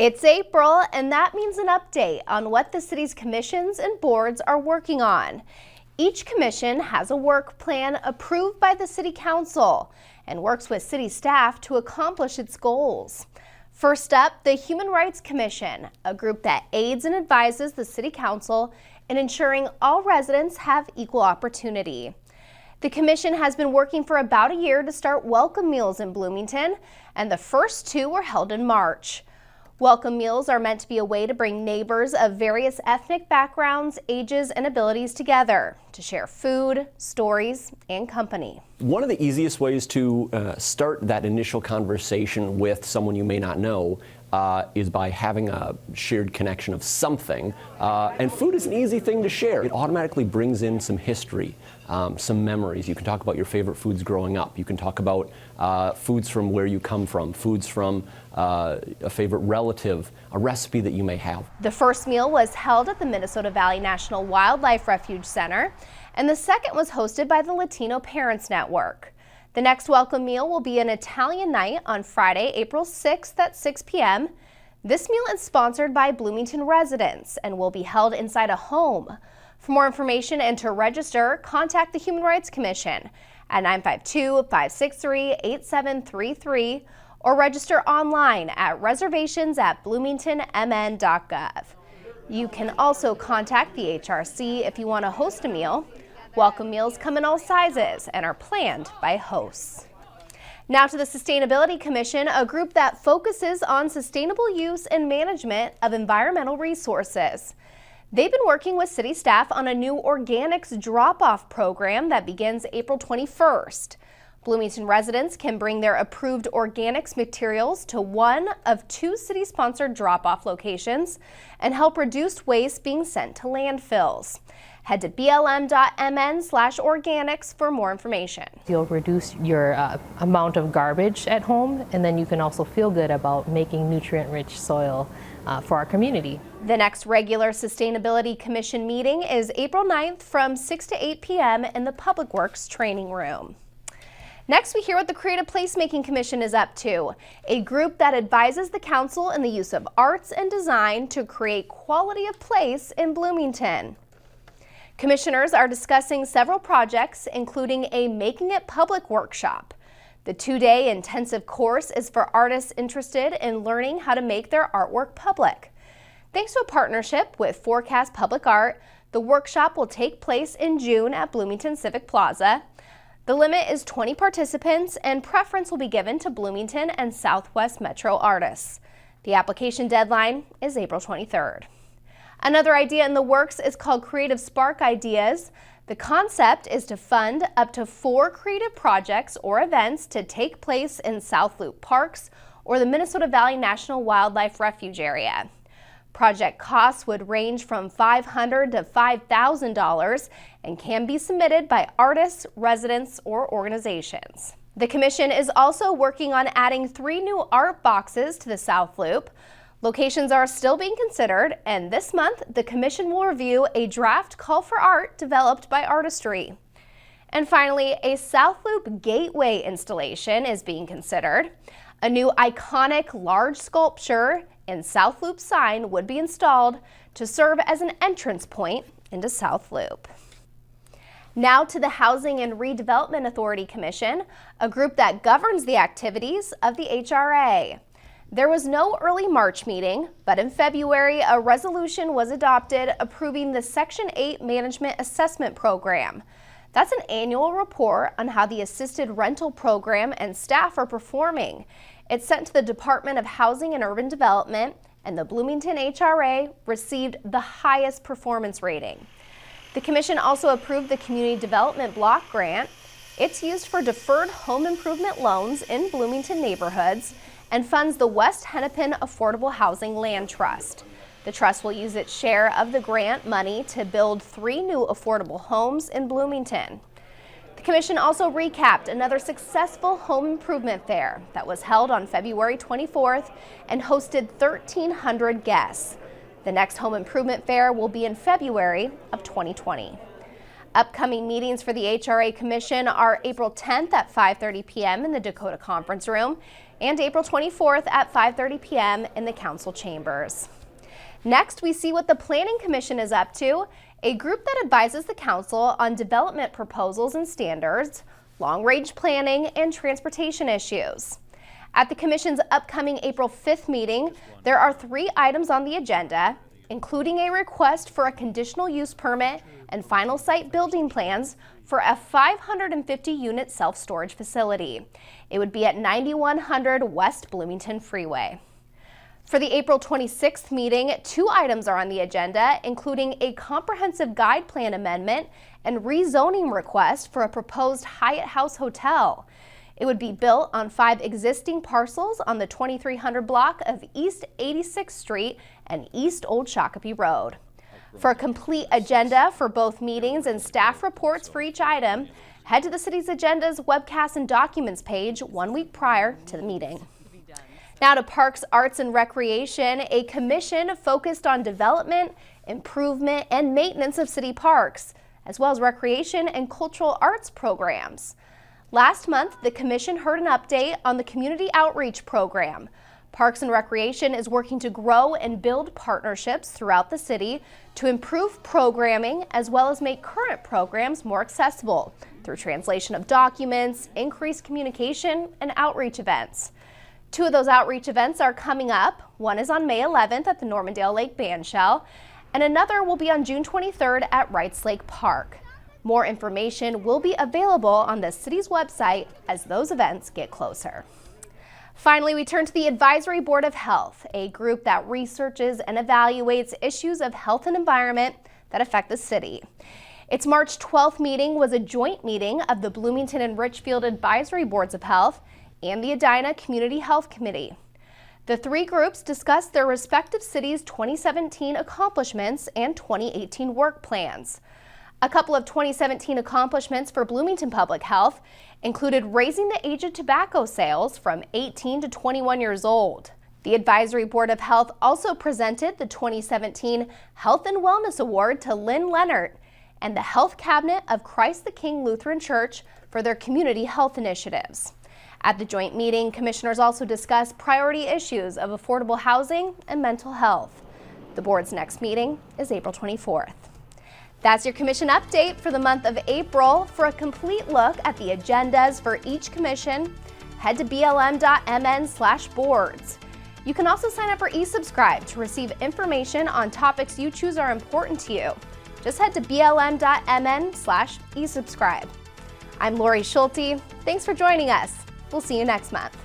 It's April, and that means an update on what the city's commissions and boards are working on. Each commission has a work plan approved by the City Council and works with city staff to accomplish its goals. First up, the Human Rights Commission, a group that aids and advises the City Council in ensuring all residents have equal opportunity. The commission has been working for about a year to start welcome meals in Bloomington, and the first two were held in March. Welcome meals are meant to be a way to bring neighbors of various ethnic backgrounds, ages, and abilities together to share food, stories, and company. One of the easiest ways to start that initial conversation with someone you may not know is by having a shared connection of something. And food is an easy thing to share. It automatically brings in some history, some memories. You can talk about your favorite foods growing up. You can talk about foods from where you come from, foods from a favorite relative, a recipe that you may have. The first meal was held at the Minnesota Valley National Wildlife Refuge Center, and the second was hosted by the Latino Parents Network. The next welcome meal will be an Italian night on Friday, April 6th at 6 p.m. This meal is sponsored by Bloomington residents and will be held inside a home. For more information and to register, contact the Human Rights Commission at 952-563-8733 or register online at reservations@bloomingtonmn.gov. You can also contact the HRC if you want to host a meal. Welcome meals come in all sizes and are planned by hosts. Now to the Sustainability Commission, a group that focuses on sustainable use and management of environmental resources. They've been working with city staff on a new organics drop-off program that begins April 21st. Bloomington residents can bring their approved organics materials to one of two city-sponsored drop-off locations and help reduce waste being sent to landfills. Head to blm.mn/organics for more information. You'll reduce your amount of garbage at home, and then you can also feel good about making nutrient-rich soil for our community. The next regular Sustainability Commission meeting is April 9th from 6 to 8 p.m. in the Public Works Training Room. Next, we hear what the Creative Placemaking Commission is up to, a group that advises the council in the use of arts and design to create quality of place in Bloomington. Commissioners are discussing several projects, including a Making It Public workshop. The two-day intensive course is for artists interested in learning how to make their artwork public. Thanks to a partnership with Forecast Public Art, the workshop will take place in June at Bloomington Civic Plaza. The limit is 20 participants, and preference will be given to Bloomington and Southwest Metro artists. The application deadline is April 23rd. Another idea in the works is called Creative Spark Ideas. The concept is to fund up to 4 creative projects or events to take place in South Loop Parks or the Minnesota Valley National Wildlife Refuge area. Project costs would range from $500 to $5,000 and can be submitted by artists, residents, or organizations. The commission is also working on adding 3 new art boxes to the South Loop. Locations are still being considered, and this month the commission will review a draft call for art developed by Artistry. And finally, a South Loop Gateway installation is being considered. A new iconic large sculpture and South Loop sign would be installed to serve as an entrance point into South Loop. Now to the Housing and Redevelopment Authority Commission, a group that governs the activities of the HRA. There was no early March meeting, but in February, a resolution was adopted approving the Section 8 Management Assessment Program. That's an annual report on how the assisted rental program and staff are performing. It's sent to the Department of Housing and Urban Development, and the Bloomington HRA received the highest performance rating. The commission also approved the Community Development Block Grant. It's used for deferred home improvement loans in Bloomington neighborhoods and funds the West Hennepin Affordable Housing Land Trust. The trust will use its share of the grant money to build 3 new affordable homes in Bloomington. The commission also recapped another successful home improvement fair that was held on February 24th and hosted 1,300 guests. The next home improvement fair will be in February of 2020. Upcoming meetings for the HRA Commission are April 10th at 5:30 p.m. in the Dakota Conference Room, and April 24th at 5:30 p.m. in the council chambers. Next, we see what the Planning Commission is up to, a group that advises the council on development proposals and standards, long-range planning, and transportation issues. At the Commission's upcoming April 5th meeting, there are 3 items on the agenda, including a request for a conditional use permit and final site building plans for a 550-unit self-storage facility. It would be at 9100 West Bloomington Freeway. For the April 26th meeting, 2 items are on the agenda, including a comprehensive guide plan amendment and rezoning request for a proposed Hyatt House Hotel. It would be built on 5 existing parcels on the 2300 block of East 86th Street and East Old Shakopee Road. For a complete agenda for both meetings and staff reports for each item, head to the city's agendas, webcasts, and documents page 1 week prior to the meeting. Now to Parks, Arts, and Recreation, a commission focused on development, improvement, and maintenance of city parks, as well as recreation and cultural arts programs. Last month, the commission heard an update on the community outreach program. Parks and Recreation is working to grow and build partnerships throughout the city to improve programming as well as make current programs more accessible through translation of documents, increased communication, and outreach events. 2 of those outreach events are coming up. One is on May 11th at the Normandale Lake Bandshell, and another will be on June 23rd at Wrights Lake Park. More information will be available on the city's website as those events get closer. Finally, we turn to the Advisory Board of Health, a group that researches and evaluates issues of health and environment that affect the city. Its March 12th meeting was a joint meeting of the Bloomington and Richfield Advisory Boards of Health and the Edina Community Health Committee. The 3 groups discussed their respective cities' 2017 accomplishments and 2018 work plans. A couple of 2017 accomplishments for Bloomington Public Health included raising the age of tobacco sales from 18 to 21 years old. The Advisory Board of Health also presented the 2017 Health and Wellness Award to Lynn Leonard and the Health Cabinet of Christ the King Lutheran Church for their community health initiatives. At the joint meeting, commissioners also discussed priority issues of affordable housing and mental health. The board's next meeting is April 24th. That's your commission update for the month of April. For a complete look at the agendas for each commission, head to blm.mn/boards. You can also sign up for eSubscribe to receive information on topics you choose are important to you. Just head to blm.mn/eSubscribe. I'm Lori Schulte. Thanks for joining us. We'll see you next month.